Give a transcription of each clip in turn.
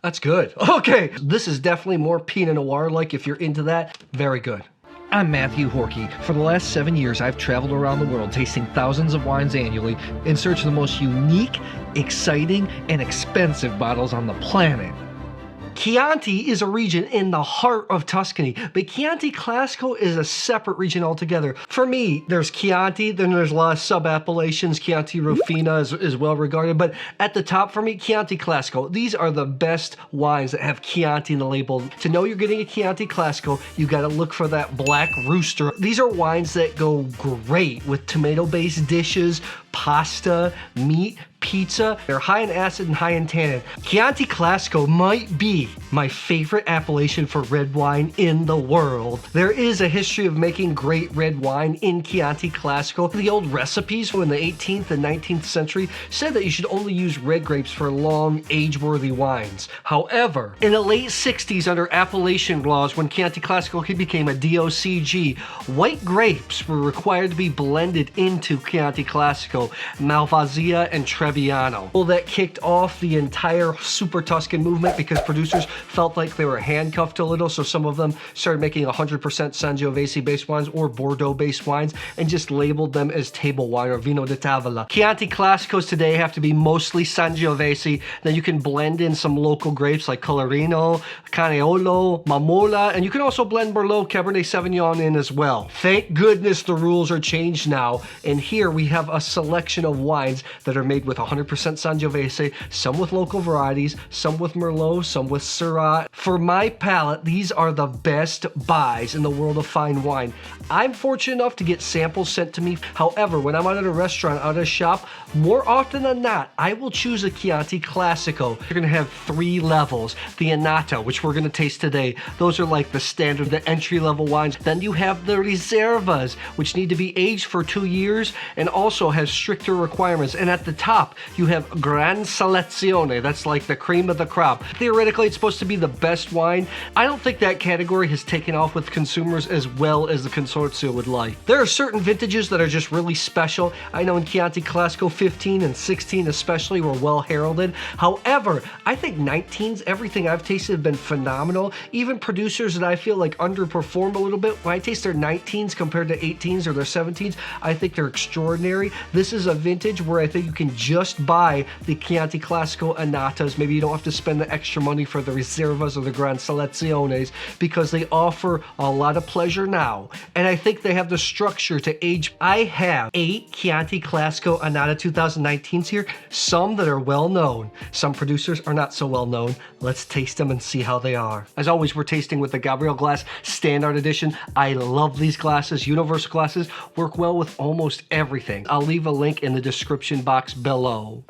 That's good. Okay, this is definitely more Pinot Noir-like if you're into that. Very good. I'm Matthew Horkey. For the last 7 years, I've traveled around the world tasting thousands of wines annually in search of the most unique, exciting, and expensive bottles on the planet. Chianti is a region in the heart of Tuscany, but Chianti Classico is a separate region altogether. For me, there's Chianti, then there's a lot of sub-appellations. Chianti Rufina is well regarded, but at the top for me, Chianti Classico. These are the best wines that have Chianti in the label. To know you're getting a Chianti Classico, you gotta look for that black rooster. These are wines that go great with tomato-based dishes, pasta, meat, pizza. They're high in acid and high in tannin. Chianti Classico might be my favorite appellation for red wine in the world. There is a history of making great red wine in Chianti Classico. The old recipes in the 18th and 19th century said that you should only use red grapes for long, age-worthy wines. However, in the late 60s under appellation laws, when Chianti Classico became a DOCG, white grapes were required to be blended into Chianti Classico, Malvasia and Trebbiano. Well, that kicked off the entire Super Tuscan movement because producers felt like they were handcuffed a little, so some of them started making 100% Sangiovese-based wines or Bordeaux-based wines and just labeled them as table wine or vino di tavola. Chianti Classicos today have to be mostly Sangiovese. Then you can blend in some local grapes like Colorino, Canaiolo, Mamola, and you can also blend Merlot, Cabernet Sauvignon in as well. Thank goodness the rules are changed now, and here we have a selection of wines that are made with 100% Sangiovese, some with local varieties, some with Merlot, some with Syrah. For my palate, these are the best buys in the world of fine wine. I'm fortunate enough to get samples sent to me. However, when I'm out at a restaurant, out at a shop, more often than not, I will choose a Chianti Classico. You're gonna have 3 levels. The Annata, which we're gonna taste today. Those are like the standard, the entry-level wines. Then you have the Riservas, which need to be aged for 2 years and also has stricter requirements. And at the top, you have Gran Selezione. That's like the cream of the crop. Theoretically, it's supposed to be the best wine. I don't think that category has taken off with consumers as well as the consortia would like. There are certain vintages that are just really special. I know in Chianti Classico 15 and 16 especially were well heralded. However, I think 19s, everything I've tasted have been phenomenal. Even producers that I feel like underperform a little bit, when I taste their 19s compared to 18s or their 17s, I think they're extraordinary. This is a vintage where I think you can just buy the Chianti Classico Annatas. Maybe you don't have to spend the extra money for the Riservas or the Gran Seleziones because they offer a lot of pleasure now. And I think they have the structure to age. I have 8 Chianti Classico Annata 2019s here, some that are well known. Some producers are not so well known. Let's taste them and see how they are. As always, we're tasting with the Gabriel Glas Standart edition. I love these glasses. Universal glasses work well with almost everything. I'll leave a link in the description box below.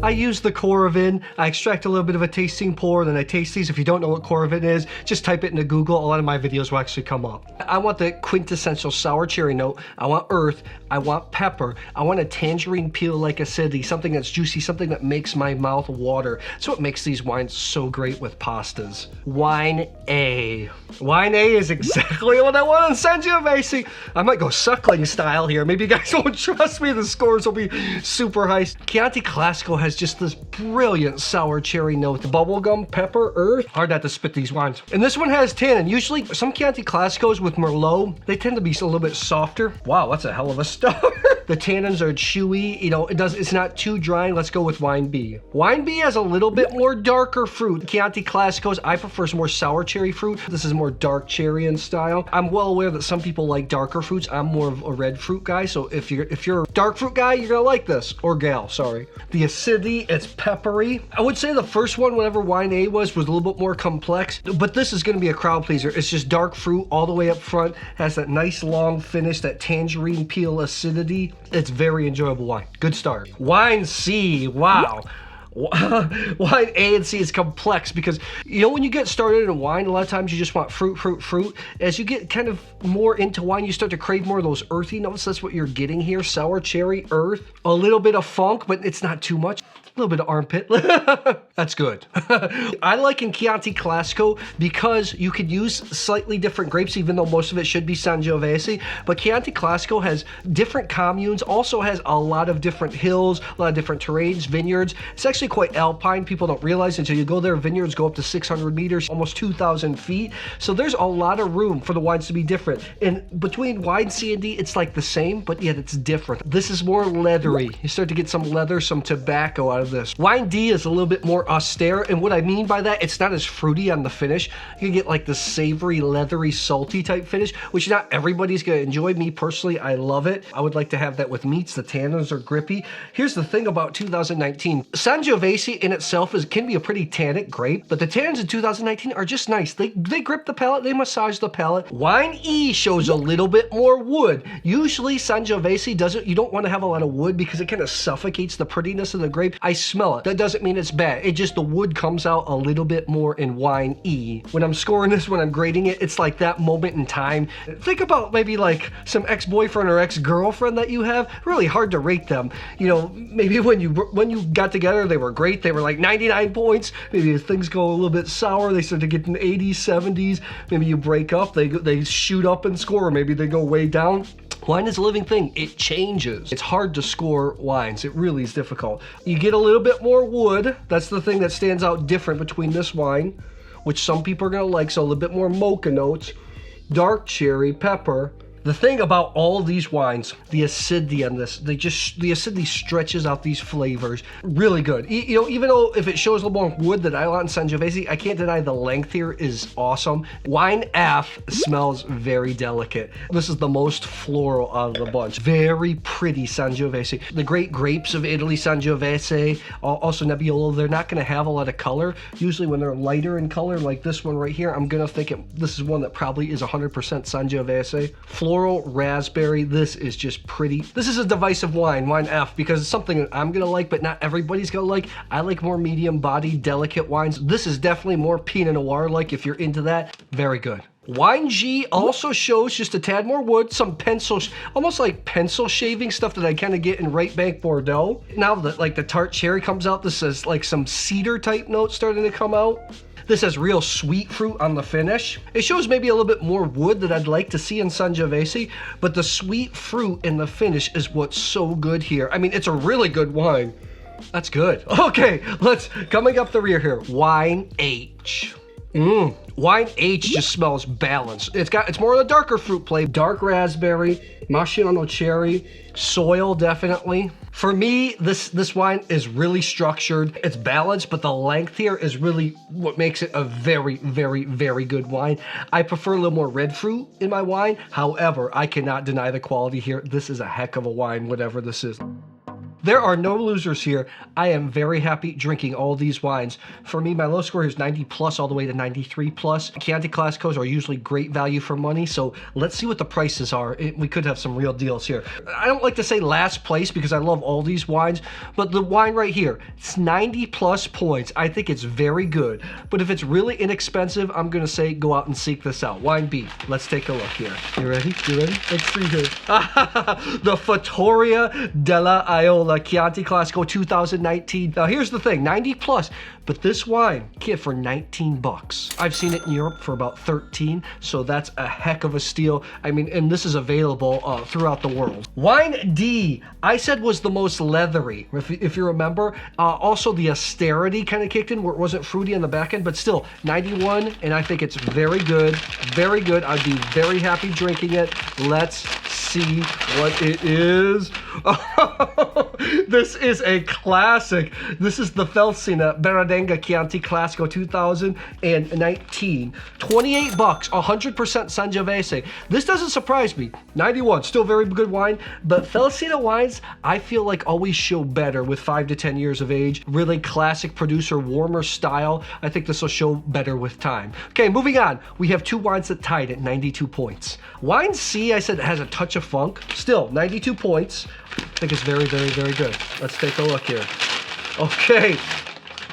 I use the Coravin. I extract a little bit of a tasting pour, then I taste these. If you don't know what Coravin is, just type it into Google. A lot of my videos will actually come up. I want the quintessential sour cherry note. I want earth. I want pepper. I want a tangerine peel-like acidity, something that's juicy, something that makes my mouth water. That's what makes these wines so great with pastas. Wine A. Wine A is exactly what I want in Sangiovese. I might go suckling style here. Maybe you guys won't trust me. The scores will be super high. Chianti Classico has just this brilliant sour cherry note. The bubblegum, pepper, earth. Hard not to spit these wines. And this one has tannin. Usually some Chianti Classicos with Merlot, they tend to be a little bit softer. Wow, that's a hell of a start. The tannins are chewy. You know, it's not too dry. Let's go with Wine B. Wine B has a little bit more darker fruit. Chianti Classicos, I prefer some more sour cherry fruit. This is more dark cherry in style. I'm well aware that some people like darker fruits. I'm more of a red fruit guy. So if you're a dark fruit guy, you're gonna like this. Or gal, sorry. The acidity, it's peppery. I would say the first one, whatever Wine A was a little bit more complex, but this is gonna be a crowd pleaser. It's just dark fruit all the way up front, has that nice long finish, that tangerine peel acidity. It's very enjoyable wine. Good start. Wine C, wow. Wine A and C is complex because, you know, when you get started in wine, a lot of times you just want fruit, fruit, fruit. As you get kind of more into wine, you start to crave more of those earthy notes. That's what you're getting here. Sour cherry, earth, a little bit of funk, but it's not too much. little bit of armpit. That's good. I like in Chianti Classico because you could use slightly different grapes, even though most of it should be sangiovese. But Chianti Classico has different communes, also has a lot of different hills, a lot of different terrains, vineyards. It's actually quite alpine. People don't realize until you go there. Vineyards go up to 600 meters, almost 2,000 feet. So there's a lot of room for the wines to be different. And between wine C and D, it's like the same, but yet it's different. This is more leathery. You start to get some leather, some tobacco out of this. Wine D is a little bit more austere, and what I mean by that, it's not as fruity on the finish. You get like the savory, leathery, salty type finish, which not everybody's gonna enjoy. Me personally, I love it. I would like to have that with meats. The tannins are grippy. Here's the thing about 2019. Sangiovese in itself can be a pretty tannic grape, but the tannins in 2019 are just nice. They grip the palate, they massage the palate. Wine E shows a little bit more wood. Usually Sangiovese doesn't, you don't want to have a lot of wood because it kind of suffocates the prettiness of the grape. I smell it. That doesn't mean it's bad. It just, the wood comes out a little bit more in wine E. When I'm scoring this, when I'm grading it, it's like that moment in time. Think about maybe like some ex-boyfriend or ex-girlfriend that you have. Really hard to rate them. You know, maybe when you got together, they were great. They were like 99 points. Maybe as things go a little bit sour, they start to get in 80s, 70s. Maybe you break up, they shoot up in score, or maybe they go way down. Wine is a living thing. It changes. It's hard to score wines. It really is difficult. You get a little bit more wood. That's the thing that stands out different between this wine, which some people are gonna like, so a little bit more mocha notes, dark cherry, pepper. The thing about all these wines, the acidity on this, the acidity stretches out these flavors. Really good. You know, even though if it shows a little more wood that I want in Sangiovese, I can't deny the length here is awesome. Wine F smells very delicate. This is the most floral out of the bunch. Very pretty Sangiovese. The great grapes of Italy, Sangiovese, also Nebbiolo, they're not gonna have a lot of color. Usually when they're lighter in color, like this one right here, I'm gonna think this is one that probably is 100% Sangiovese. Floral raspberry, this is just pretty. This is a divisive wine, wine F, because it's something that I'm gonna like, but not everybody's gonna like. I like more medium bodied, delicate wines. This is definitely more Pinot Noir like if you're into that. Very good. Wine G also shows just a tad more wood, some pencil, almost like pencil shaving stuff that I kind of get in Right Bank Bordeaux. Now that like the tart cherry comes out, this is like some cedar type notes starting to come out. This has real sweet fruit on the finish. It shows maybe a little bit more wood that I'd like to see in Sangiovese, but the sweet fruit in the finish is what's so good here. I mean, it's a really good wine. That's good. Okay, coming up the rear here, Wine H. Wine H just smells balanced. It's more of a darker fruit play. Dark raspberry, Marciano cherry, soil definitely. For me, this wine is really structured. It's balanced, but the length here is really what makes it a very, very, very good wine. I prefer a little more red fruit in my wine. However, I cannot deny the quality here. This is a heck of a wine, whatever this is. There are no losers here. I am very happy drinking all these wines. For me, my low score is 90 plus all the way to 93 plus. Chianti Classicos are usually great value for money, so let's see what the prices are. We could have some real deals here. I don't like to say last place because I love all these wines, but the wine right here, it's 90 plus points. I think it's very good, but if it's really inexpensive, I'm gonna say go out and seek this out. Wine B, let's take a look here. You ready? You ready? Let's see here. The Fattoria della Aiola Chianti Classico 2019. Now here's the thing, 90 plus, but this wine, kid, for 19 bucks. I've seen it in Europe for about 13, so that's a heck of a steal. I mean, and this is available throughout the world. Wine D, I said was the most leathery, if you remember. Also the austerity kind of kicked in where it wasn't fruity on the back end, but still 91, and I think it's very good, very good. I'd be very happy drinking it. Let's see what it is. This is a classic. This is the Felsina Berardenga Chianti Classico 2019. 28 bucks, 100% Sangiovese. This doesn't surprise me. 91, still very good wine, but Felsina wines, I feel like always show better with 5 to 10 years of age. Really classic producer, warmer style. I think this will show better with time. Okay, moving on. We have two wines that tied at 92 points. Wine C, I said, has a touch of funk. Still, 92 points. I think it's very, very, very good. Let's take a look here. Okay.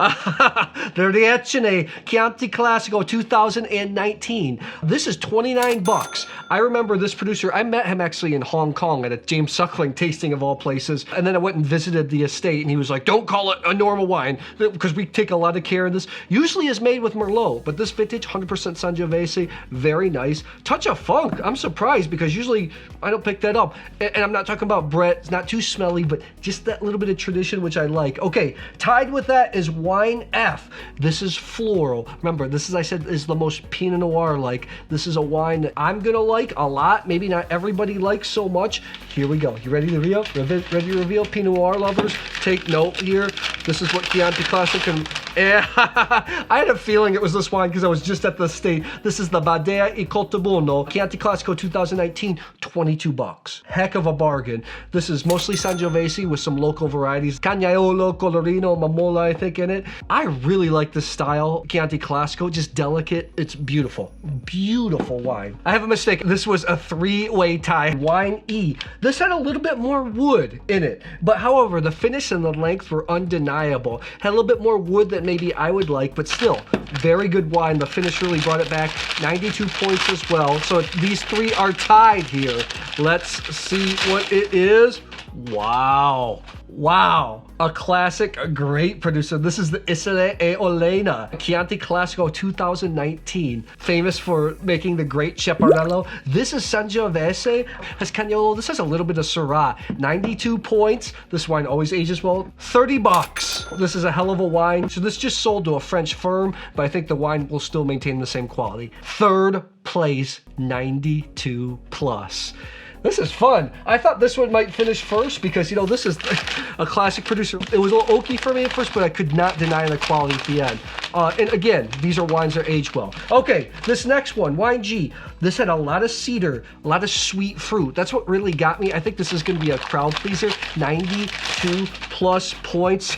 The Riecine Chianti Classico 2019. This is 29 bucks. I remember this producer, I met him actually in Hong Kong at a James Suckling tasting of all places. And then I went and visited the estate and he was like, don't call it a normal wine because we take a lot of care in this. Usually is made with Merlot, but this vintage 100% Sangiovese, very nice. Touch of funk. I'm surprised because usually I don't pick that up. And I'm not talking about Brett. It's not too smelly, but just that little bit of tradition, which I like. Okay, tied with that is Wine F. This is floral. Remember, this is, I said, is the most Pinot Noir like. This is a wine that I'm gonna like a lot. Maybe not everybody likes so much. Here we go. You ready to reveal? Ready to reveal? Pinot Noir lovers, take note here. This is what Chianti Classico can... I had a feeling it was this wine because I was just at the estate. This is the Badia e Coltibuono Chianti Classico 2019, 22 bucks. Heck of a bargain. This is mostly Sangiovese with some local varieties. Aiola, Colorino, Mamola, I think, in it. I really like this style, Chianti Classico, just delicate. It's beautiful. Beautiful wine. I have a mistake. This was a three-way tie. Wine E. This had a little bit more wood in it, but however, the finish and the length were undeniable. Had a little bit more wood that maybe I would like, but still, very good wine. The finish really brought it back. 92 points as well. So these three are tied here. Let's see what it is. Wow. Wow. A classic, a great producer. This is the Isole e Olena Chianti Classico 2019. Famous for making the great Chaparello. This is Sangiovese. Has Cagnolo. This has a little bit of Syrah. 92 points. This wine always ages well. 30 bucks. This is a hell of a wine. So this just sold to a French firm, but I think the wine will still maintain the same quality. Third place, 92 plus. This is fun. I thought this one might finish first because, you know, this is a classic producer. It was a little oaky for me at first, but I could not deny the quality at the end. And again, these are wines that age well. Okay, this next one, Wine G. This had a lot of cedar, a lot of sweet fruit. That's what really got me. I think this is going to be a crowd pleaser. 92 plus points.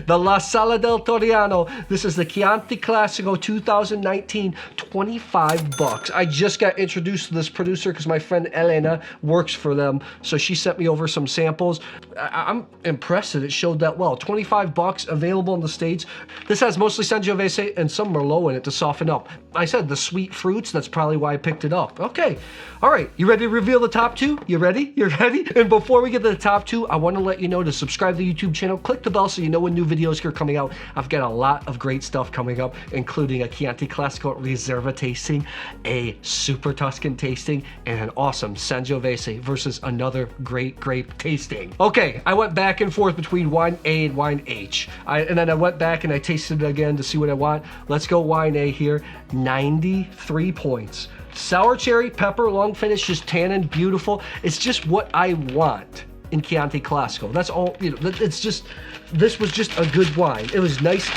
The La Sala del Torriano. This is the Chianti Classico 2019, 25 bucks. I just got introduced to this producer because my friend Olena works for them, so she sent me over some samples. I'm impressed that it showed that well. 25 bucks, available in the States. This has mostly Sangiovese and some Merlot in it to soften up. I said the sweet fruits, that's probably why I picked it up. Okay, all right, you ready to reveal the top two? You ready? You ready? And before we get to the top two, I want to let you know to subscribe to the YouTube channel, click the bell so you know when new videos are coming out. I've got a lot of great stuff coming up, including a Chianti Classico Reserva tasting, a Super Tuscan tasting, and an awesome Sangiovese versus another great grape tasting. Okay, I went back and forth between Wine A and Wine H. And then I went back and I tasted it again to see what I want. Let's go Wine A here. 93 points. Sour cherry, pepper, long finish, just tannin, beautiful. It's just what I want in Chianti Classico. That's all, you know, it's just, this was just a good wine. It was nice.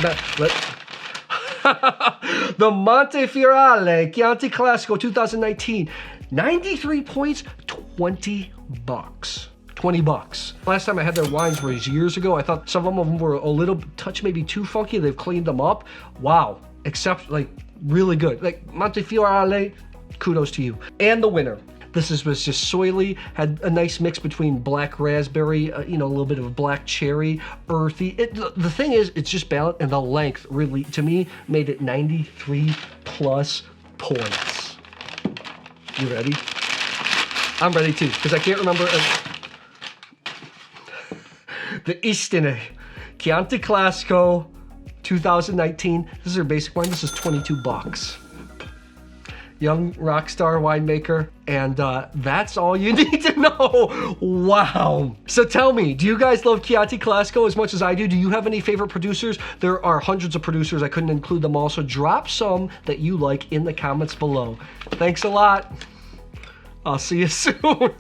The Montefioralle Chianti Classico 2019, 93 points, 20 bucks. 20 bucks. Last time I had their wines was years ago. I thought some of them were a little touch maybe too funky. They've cleaned them up. Wow. Except like really good. Like Montefioralle, kudos to you. And the winner. This was just soily, had a nice mix between black raspberry, you know, a little bit of black cherry, earthy. The thing is, it's just balanced, and the length really, to me, made it 93 plus points. You ready? I'm ready too, because I can't remember. The Istine Chianti Classico 2019. This is their basic wine. This is 22 bucks. Young rock star winemaker, and that's all you need to know. Wow. So tell me, do you guys love Chianti Classico as much as I do? Do you have any favorite producers? There are hundreds of producers. I couldn't include them all, so drop some that you like in the comments below. Thanks a lot. I'll see you soon.